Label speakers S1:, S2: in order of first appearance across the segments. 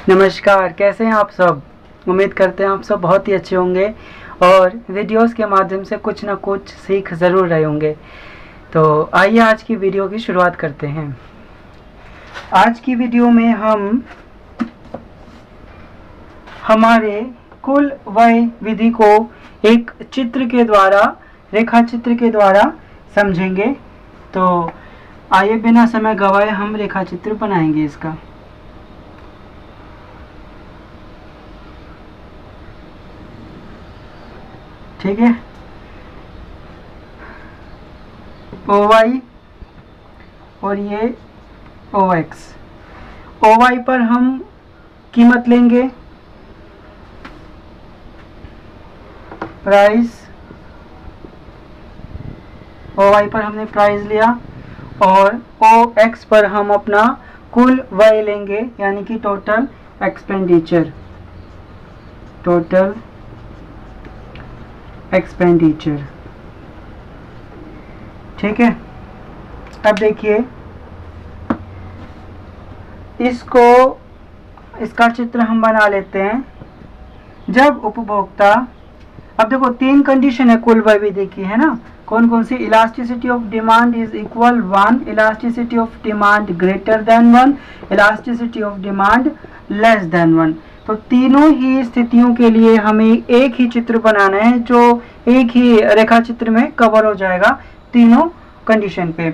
S1: नमस्कार, कैसे हैं आप सब। उम्मीद करते हैं आप सब बहुत ही अच्छे होंगे और वीडियोस के माध्यम से कुछ ना कुछ सीख ज़रूर रहे होंगे। तो आइए आज की वीडियो की शुरुआत करते हैं। आज की वीडियो में हम हमारे कुल व्यय विधि को एक चित्र के द्वारा, रेखा चित्र के द्वारा समझेंगे। तो आइए बिना समय गवाए हम रेखा चित्र बनाएंगे इसका। ठीक है, OY और ये OX। OY पर हम कीमत लेंगे, प्राइस। OY पर हमने प्राइस लिया और OX पर हम अपना कुल व्यय लेंगे, यानी कि टोटल एक्सपेंडिचर। ठीक है। अब देखिए इसका चित्र हम बना लेते हैं। जब उपभोक्ता, अब देखो तीन कंडीशन है कुल व्यय विधि की, है ना। कौन कौन सी? Elasticity of demand is equal 1, elasticity of demand greater than 1, elasticity of demand less than 1। तो तीनों ही स्थितियों के लिए हमें एक ही चित्र बनाना है जो एक ही रेखा चित्र में कवर हो जाएगा तीनों कंडीशन पे।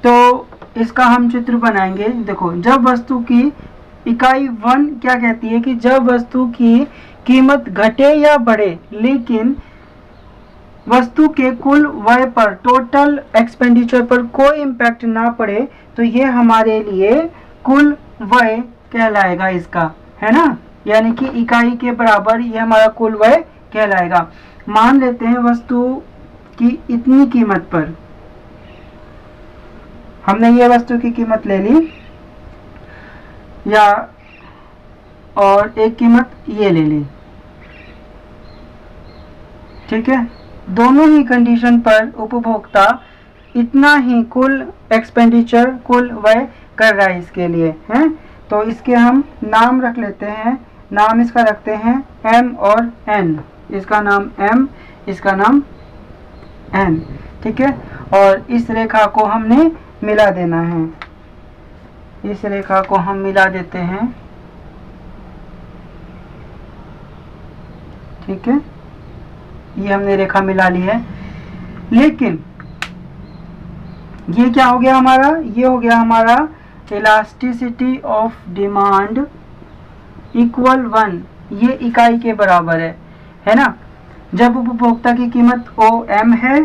S1: तो इसका हम चित्र बनाएंगे। देखो, जब वस्तु की इकाई 1 क्या कहती है कि जब वस्तु की कीमत घटे या बढ़े लेकिन वस्तु के कुल व्यय पर, टोटल एक्सपेंडिचर पर कोई इम्पैक्ट ना पड़े, तो ये हमारे लिए कुल व्यय कहलाएगा इसका, है ना। यानी कि इकाई के बराबर ये हमारा कुल व्यय कहलाएगा। मान लेते हैं वस्तु की इतनी कीमत पर हमने ये वस्तु की कीमत ले ली, या और एक कीमत ये ले ली। ठीक है, दोनों ही कंडीशन पर उपभोक्ता इतना ही कुल एक्सपेंडिचर, कुल व्यय कर रहा है इसके लिए, हैं। तो इसके हम नाम रख लेते हैं। नाम इसका रखते हैं M और N। इसका नाम M, इसका नाम N। ठीक है, और इस रेखा को हमने मिला देना है। इस रेखा को हम मिला देते हैं। ठीक है, ये हमने रेखा मिला ली है। लेकिन ये क्या हो गया हमारा? ये हो गया हमारा इलास्टिसिटी ऑफ डिमांड इक्वल 1। ये इकाई के बराबर है ना। जब उपभोक्ता की कीमत OM है,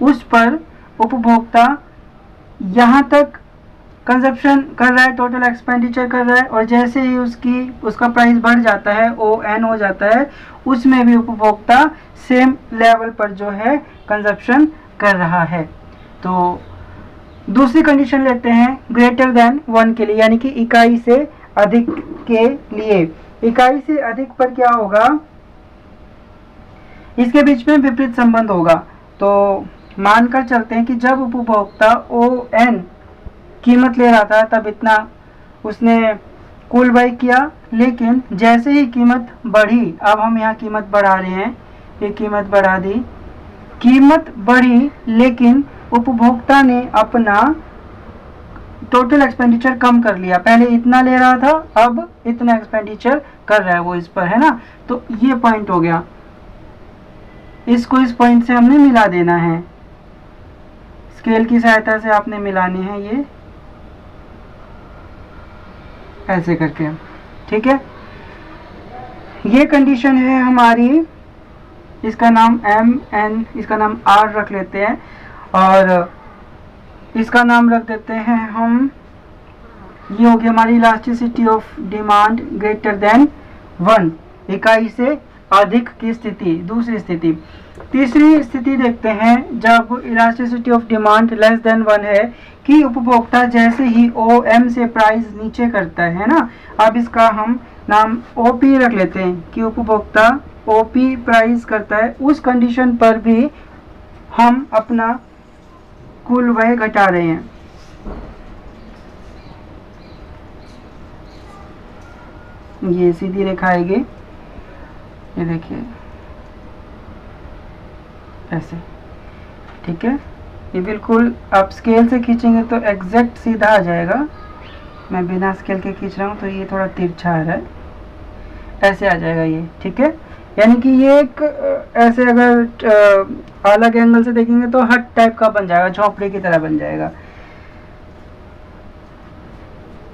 S1: उस पर उपभोक्ता यहाँ तक कंजप्शन कर रहा है, टोटल एक्सपेंडिचर कर रहा है, और जैसे ही उसका प्राइस बढ़ जाता है, ON हो जाता है, उसमें भी उपभोक्ता सेम लेवल पर जो है कंजप्शन कर रहा है। तो दूसरी कंडीशन लेते हैं ग्रेटर देन 1 के लिए, यानी कि इकाई से अधिक के लिए। इकाई से अधिक पर क्या होगा? इसके बीच में विपरीत संबंध होगा। तो मानकर चलते हैं कि जब उपभोक्ता ON कीमत ले रहा था तब इतना उसने कुल व्यय किया, लेकिन जैसे ही कीमत बढ़ी, अब हम यहाँ कीमत बढ़ा रहे हैं, ये कीमत बढ़ा दी, कीमत बढ़ी लेकिन उपभोक्ता ने अपना टोटल एक्सपेंडिचर कम कर लिया। पहले इतना ले रहा था, अब इतना एक्सपेंडिचर कर रहा है वो इस पर, है ना। तो ये पॉइंट हो गया, इसको इस पॉइंट से हमने मिला देना है। स्केल की सहायता से आपने मिलानी है ये ऐसे करके। ठीक है, ये कंडीशन है हमारी। इसका नाम MN, इसका नाम R रख लेते हैं, और इसका नाम रख देते हैं हम, ये हो गया हमारी elasticity of demand greater than 1, इकाई से अधिक की स्थिति, दूसरी स्थिति। तीसरी स्थिति देखते हैं जब elasticity of demand less than 1 है, कि उपभोक्ता जैसे ही OM से प्राइस नीचे करता है ना। अब इसका हम नाम OP रख लेते हैं कि उपभोक्ता OP प्राइस करता है, उस कंडीशन पर भी हम अपना कुल व्यय घटा रहे हैं। ये सीधी रेखा आएगी, ये देखिए ऐसे, ठीक है। ये बिल्कुल आप स्केल से खींचेंगे तो एग्जैक्ट सीधा आ जाएगा। मैं बिना स्केल के खींच रहा हूँ तो ये थोड़ा तिरछा आ रहा है, ऐसे आ जाएगा ये, ठीक है। यानी कि ये एक ऐसे अगर अलग एंगल से देखेंगे तो हट टाइप का बन जाएगा, झोंपड़ी की तरह बन जाएगा।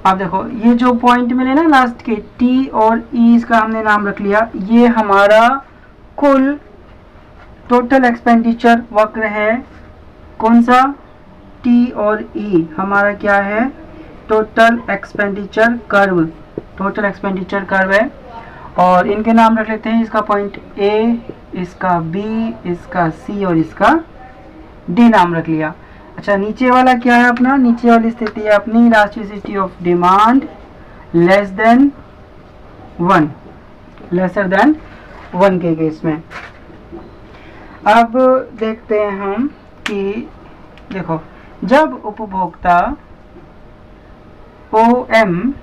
S1: आप देखो ये जो पॉइंट मिले ना लास्ट के टी और ई, इसका हमने नाम रख लिया, ये हमारा कुल टोटल एक्सपेंडिचर वक्र है। कौन सा? टी और ई हमारा क्या है? Total expenditure curve, total expenditure curve है। और इनके नाम रख लेते हैं, इसका पॉइंट ए, इसका बी, इसका सी और इसका डी नाम रख लिया। अच्छा, नीचे वाला क्या है अपना? नीचे वाली स्थिति है अपनी elasticity of demand less than 1, lesser than 1 के केस में। अब देखते हैं हम कि देखो, जब उपभोक्ता OM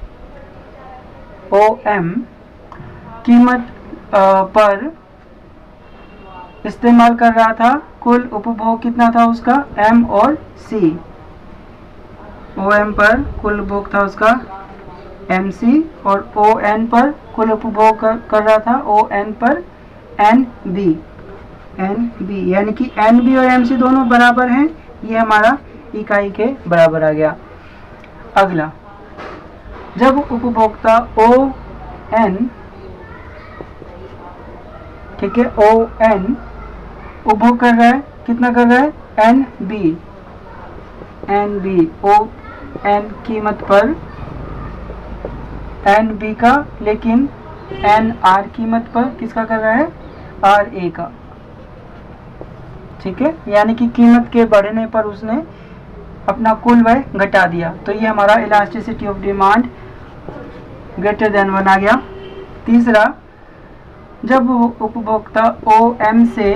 S1: कीमत पर इस्तेमाल कर रहा था, कुल उपभोग कितना था उसका? M और C। OM पर कुल उपभोग था उसका MC, और ON पर कुल उपभोग कर रहा था ON पर NB, यानी कि NB और MC दोनों बराबर हैं, ये हमारा इकाई के बराबर आ गया। अगला, जब उपभोक्ता ON, ठीक है, ON उपभोग कर रहा है, कितना कर रहा है? NB ON कीमत पर NB का, लेकिन NR कीमत पर किसका कर रहा है? RA का, ठीक है। यानी कि कीमत के बढ़ने पर उसने अपना कुल व्यय घटा दिया, तो ये हमारा elasticity of demand greater than 1 आ गया। तीसरा, जब उपभोक्ता OM से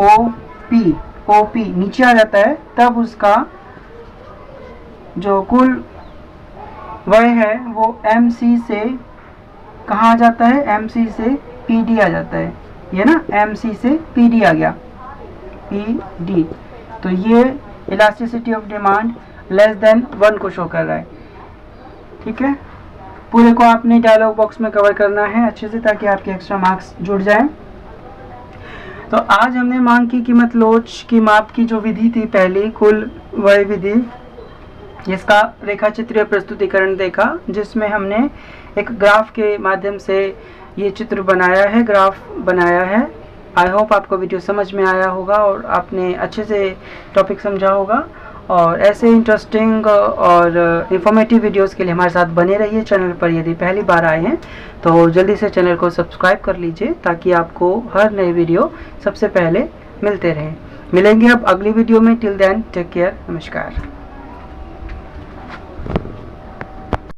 S1: OP नीचे आ जाता है, तब उसका जो कुल व्यय है वो MC से कहाँ आ जाता है? MC से PD आ जाता है, ये ना, MC से PD आ गया, PD। तो ये elasticity of demand less than 1 को शो कर रहा है, ठीक है। पूरे को आपने डायलॉग बॉक्स में कवर करना है अच्छे से, ताकि आपके एक्स्ट्रा मार्क्स जुड़ जाएं। तो आज हमने मांग की कीमत लोच की माप की जो विधि थी पहली, कुल व्यय विधि, इसका रेखा चित्रीय प्रस्तुतिकरण देखा, जिसमें हमने एक ग्राफ के माध्यम से ये चित्र बनाया है, ग्राफ बनाया है। आई होप आपको वीडियो समझ में आया होगा और आपने अच्छे से टॉपिक समझा होगा। और ऐसे इंटरेस्टिंग और इंफॉर्मेटिव वीडियोस के लिए हमारे साथ बने रहिए चैनल पर। यदि पहली बार आए हैं तो जल्दी से चैनल को सब्सक्राइब कर लीजिए, ताकि आपको हर नए वीडियो सबसे पहले मिलते रहें। मिलेंगे अब अगली वीडियो में। टिल देन टेक केयर, नमस्कार।